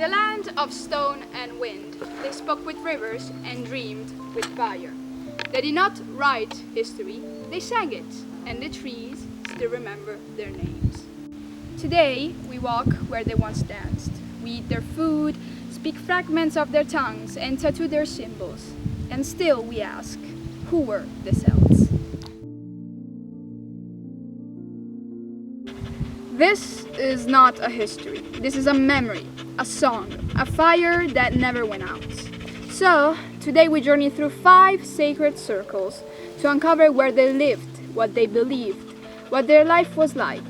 the land of stone and wind, they spoke with rivers and dreamed with fire. They did not write history, they sang it, and the trees still remember their names. Today, we walk where they once danced. We eat their food, speak fragments of their tongues, and tattoo their symbols. And still we ask, who were the Celts? This is not a history. This is a memory, a song, a fire that never went out. So, today we journey through 5 sacred circles to uncover where they lived, what they believed, what their life was like,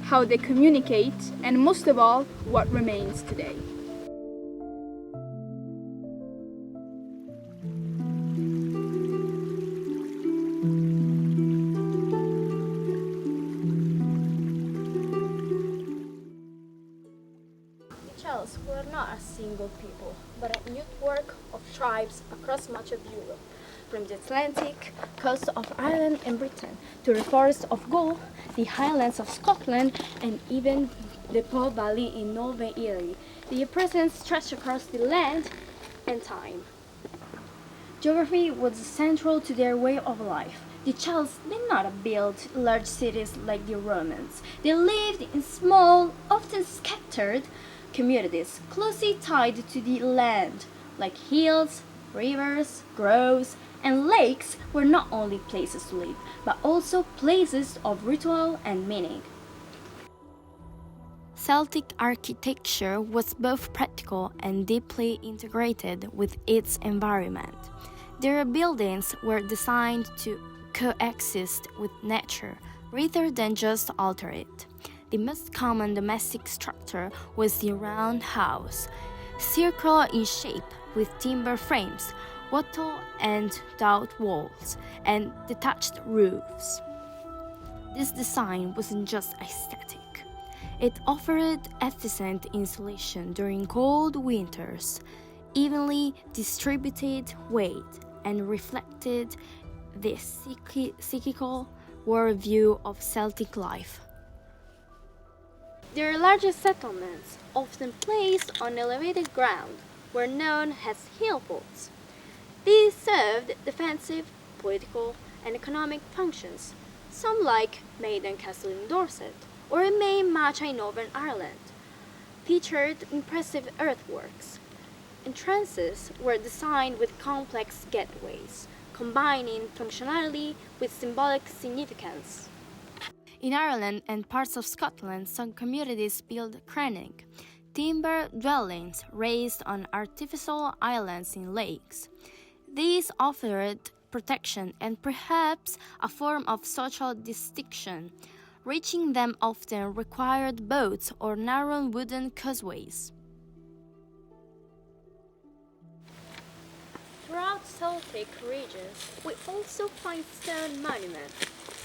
how they communicate, and most of all, what remains today. Celts were not a single people, but a network of tribes across much of Europe, from the Atlantic coast of Ireland and Britain to the forests of Gaul, the highlands of Scotland, and even the Po Valley in northern Italy. Their presence stretched across the land and time. Geography was central to their way of life. The Celts did not build large cities like the Romans. They lived in small, often scattered communities closely tied to the land, like hills, rivers, groves, and lakes were not only places to live, but also places of ritual and meaning. Celtic architecture was both practical and deeply integrated with its environment. Their buildings were designed to coexist with nature rather than just alter it. The most common domestic structure was the round house, circular in shape with timber frames, wattle and dowel walls, and detached roofs. This design wasn't just aesthetic. It offered efficient insulation during cold winters, evenly distributed weight, and reflected the cyclical worldview of Celtic life. Their largest settlements, often placed on elevated ground, were known as hill forts. These served defensive, political, and economic functions, some like Maiden Castle in Dorset or Main Macha in Northern Ireland, featured impressive earthworks. Entrances were designed with complex gateways, combining functionality with symbolic significance. In Ireland and parts of Scotland, some communities built cranning, timber dwellings raised on artificial islands in lakes. These offered protection and perhaps a form of social distinction. Reaching them often required boats or narrow wooden causeways. Throughout Celtic regions, we also find stone monuments,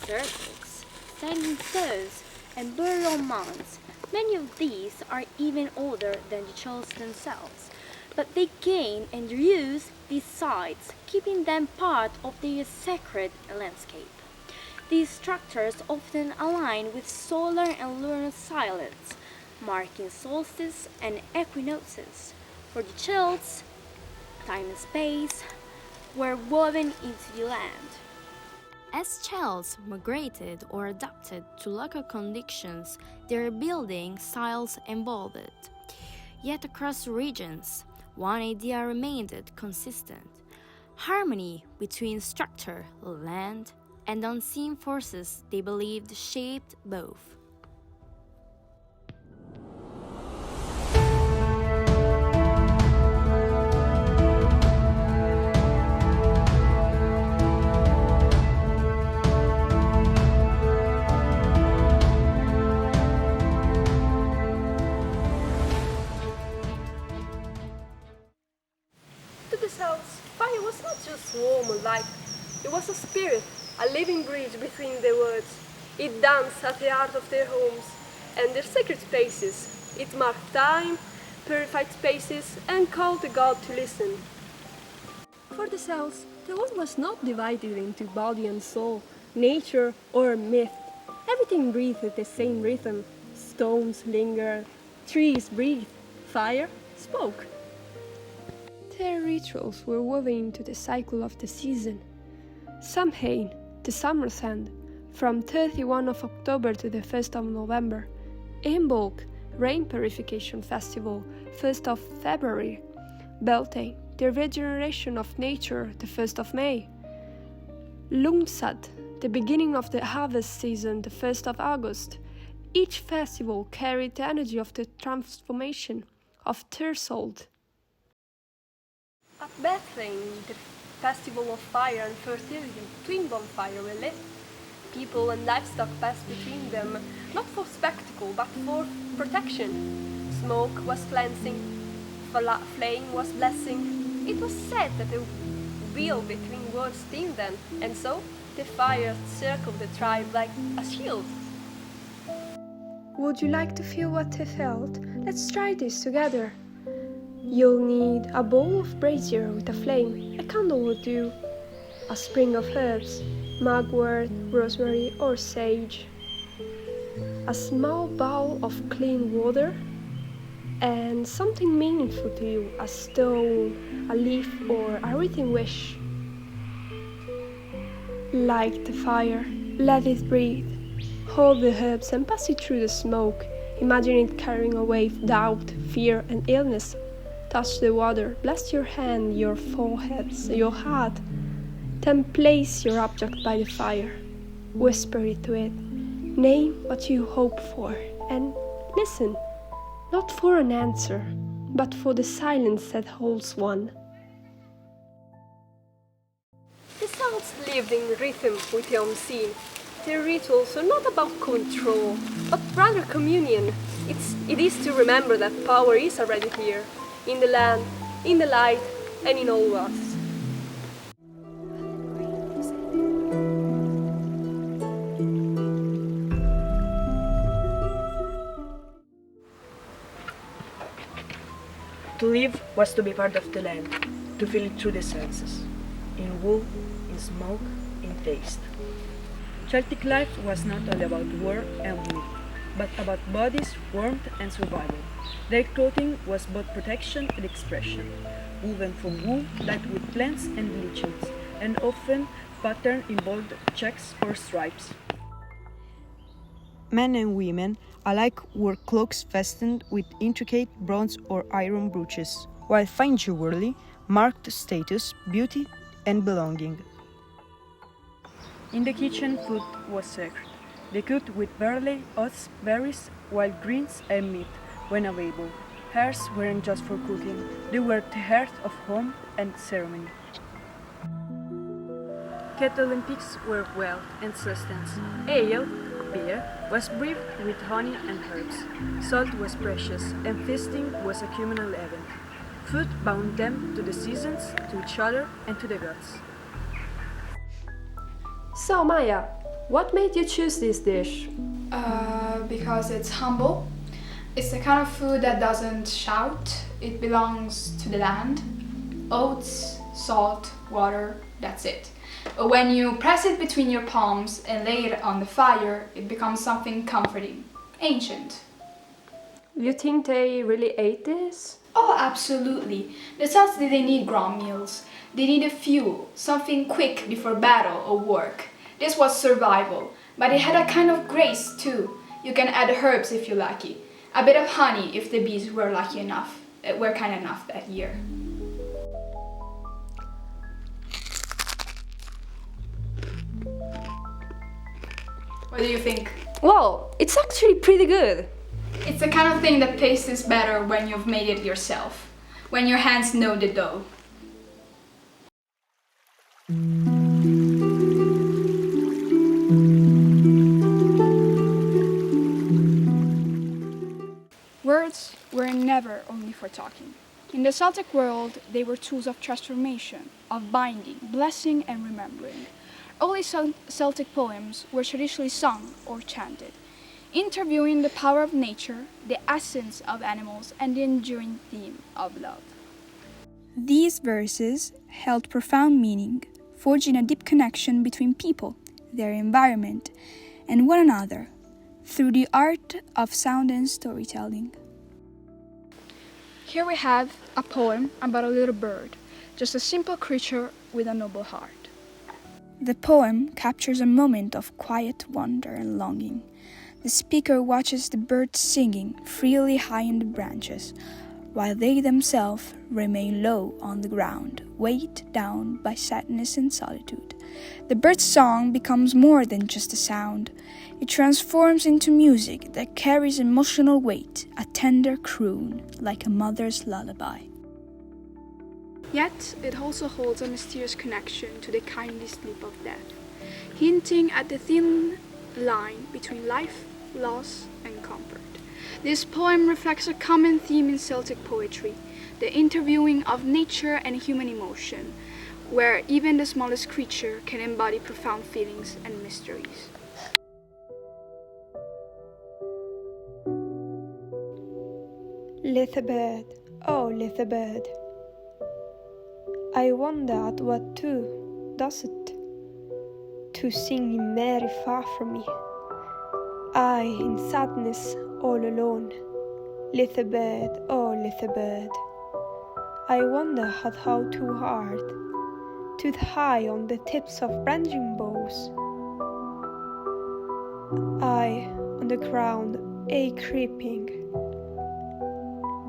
circles, standing stones, and burial mounds. Many of these are even older than the Celts themselves, but they gain and reuse these sites, keeping them part of their sacred landscape. These structures often align with solar and lunar cycles, marking solstices and equinoxes. For the Celts, time and space were woven into the land. As Celts migrated or adapted to local conditions, their building styles evolved. Yet across regions, one idea remained consistent: harmony between structure, land, and unseen forces they believed shaped both. To the Celts, fire was not just warm or light, it was a spirit, a living bridge between the worlds. It danced at the heart of their homes and their sacred spaces. It marked time, purified spaces, and called the god to listen. For the Celts, the world was not divided into body and soul, nature or myth. Everything breathed the same rhythm. Stones lingered, trees breathed, fire smoke. Their rituals were woven into the cycle of the season. Samhain, the summer's end, from 31 of October to the 1st of November. Imbolc, rain purification festival, 1st of February. Beltane, the regeneration of nature, the 1st of May. Lungsad, the beginning of the harvest season, the 1st of August. Each festival carried the energy of the transformation of Thirsold. At Bethlehem, the festival of fire and fertility, twin bonfires were lit. People and livestock passed between them, not for spectacle, but for protection. Smoke was cleansing, flame was blessing. It was said that the wheel between worlds thinned then, and so the fire circled the tribe like a shield. Would you like to feel what they felt? Let's try this together. You'll need a bowl of brazier with a flame, a candle would do, a sprig of herbs, mugwort, rosemary or sage, a small bowl of clean water, and something meaningful to you, a stone, a leaf or a written wish. Light the fire, let it breathe. Hold the herbs and pass it through the smoke. Imagine it carrying away doubt, fear and illness. Touch the water, bless your hand, your foreheads, your heart. Then place your object by the fire. Whisper it to it. Name what you hope for and listen, not for an answer, but for the silence that holds one. The Celts lived in rhythm with the unseen. Their rituals are not about control, but rather communion. It is to remember that power is already here, in the land, in the light, and in all of us. To live was to be part of the land, to feel it through the senses, in wool, in smoke, in taste. Celtic life was not only about war and wood, but about bodies, warmth and survival. Their clothing was both protection and expression, woven from wool dyed with plants and bleachings, and often patterned in bold checks or stripes. Men and women alike wore cloaks festooned with intricate bronze or iron brooches, while fine jewelry marked status, beauty, and belonging. In the kitchen, food was sacred. They cooked with barley, oats, berries, wild greens, and meat when available. Hearths weren't just for cooking, they were the hearth of home and ceremony. Kettle and pigs were wealth and sustenance. Ale, beer, was brewed with honey and herbs. Salt was precious, and feasting was a communal event. Food bound them to the seasons, to each other, and to the gods. So Maya, what made you choose this dish? Because it's humble. It's the kind of food that doesn't shout. It belongs to the land. Oats, salt, water, that's it. But when you press it between your palms and lay it on the fire, it becomes something comforting, ancient. You think they really ate this? Oh, absolutely. The Celts didn't need ground meals. They needed fuel, something quick before battle or work. This was survival, but it had a kind of grace too. You can add herbs if you like it. A bit of honey if the bees were lucky enough, were kind enough that year. What do you think? Well, it's actually pretty good. It's the kind of thing that tastes better when you've made it yourself, when your hands know the dough. Words were never only for talking. In the Celtic world, they were tools of transformation, of binding, blessing, and remembering. Early Celtic poems were traditionally sung or chanted, interviewing the power of nature, the essence of animals, and the enduring theme of love. These verses held profound meaning, forging a deep connection between people, their environment, and one another through the art of sound and storytelling. Here we have a poem about a little bird, just a simple creature with a noble heart. The poem captures a moment of quiet wonder and longing. The speaker watches the birds singing freely high in the branches, while they themselves remain low on the ground, weighed down by sadness and solitude. The bird's song becomes more than just a sound. It transforms into music that carries emotional weight, a tender croon, like a mother's lullaby. Yet it also holds a mysterious connection to the kindly sleep of death, hinting at the thin line between life, loss, and comfort. This poem reflects a common theme in Celtic poetry, the interviewing of nature and human emotion, where even the smallest creature can embody profound feelings and mysteries. Little bird, oh little bird, I wonder at what too does it, to sing in merry far from me, I in sadness all alone. Little bird, oh little bird, I wonder at how too hard, too high on the tips of branching boughs, I on the ground a creeping.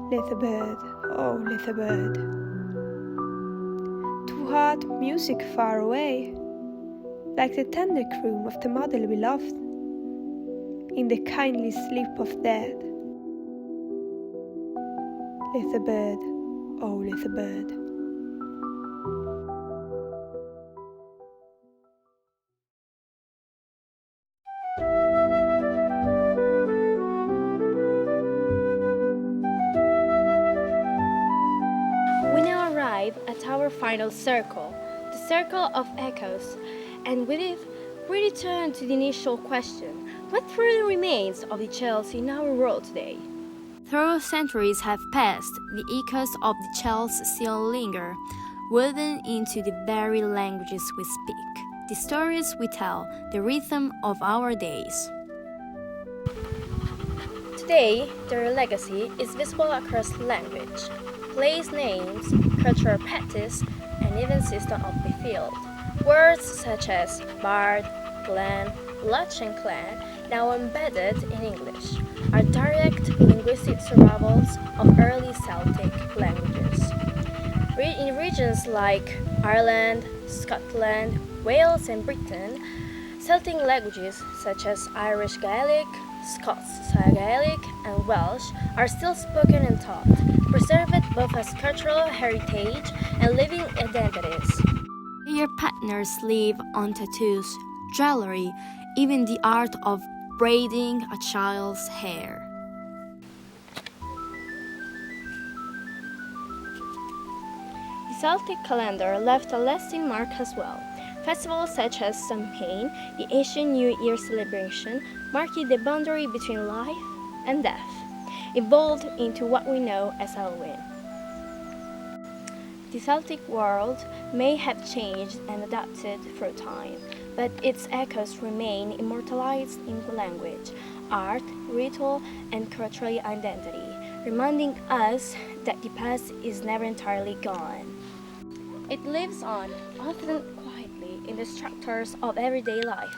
Little bird, oh little bird, too hard music far away, like the tender croon of the mother beloved, in the kindly sleep of death. Little bird, oh little bird. We now arrive at our final circle, the circle of echoes, and with it, we return to the initial question: what truly remains of the celts in our world today? Though centuries have passed, the echoes of the celts still linger, woven into the very languages we speak, the stories we tell, the rhythm of our days. Today, their legacy is visible across language, place names, cultural practice, and even system of the field. Words such as bard, clan, lodge, and clan, now embedded in English, are direct linguistic survivals of early Celtic languages. In regions like Ireland, Scotland, Wales, and Britain, Celtic languages such as Irish Gaelic, Scots Gaelic, and Welsh are still spoken and taught, preserved both as cultural heritage and living identities. Their partners live on tattoos, jewelry, even the art of braiding a child's hair. The Celtic calendar left a lasting mark as well. Festivals such as Samhain, the ancient New Year celebration, marking the boundary between life and death, evolved into what we know as Halloween. The Celtic world may have changed and adapted through time, but its echoes remain immortalized in language, art, ritual, and cultural identity, reminding us that the past is never entirely gone. It lives on, often quietly, in the structures of everyday life.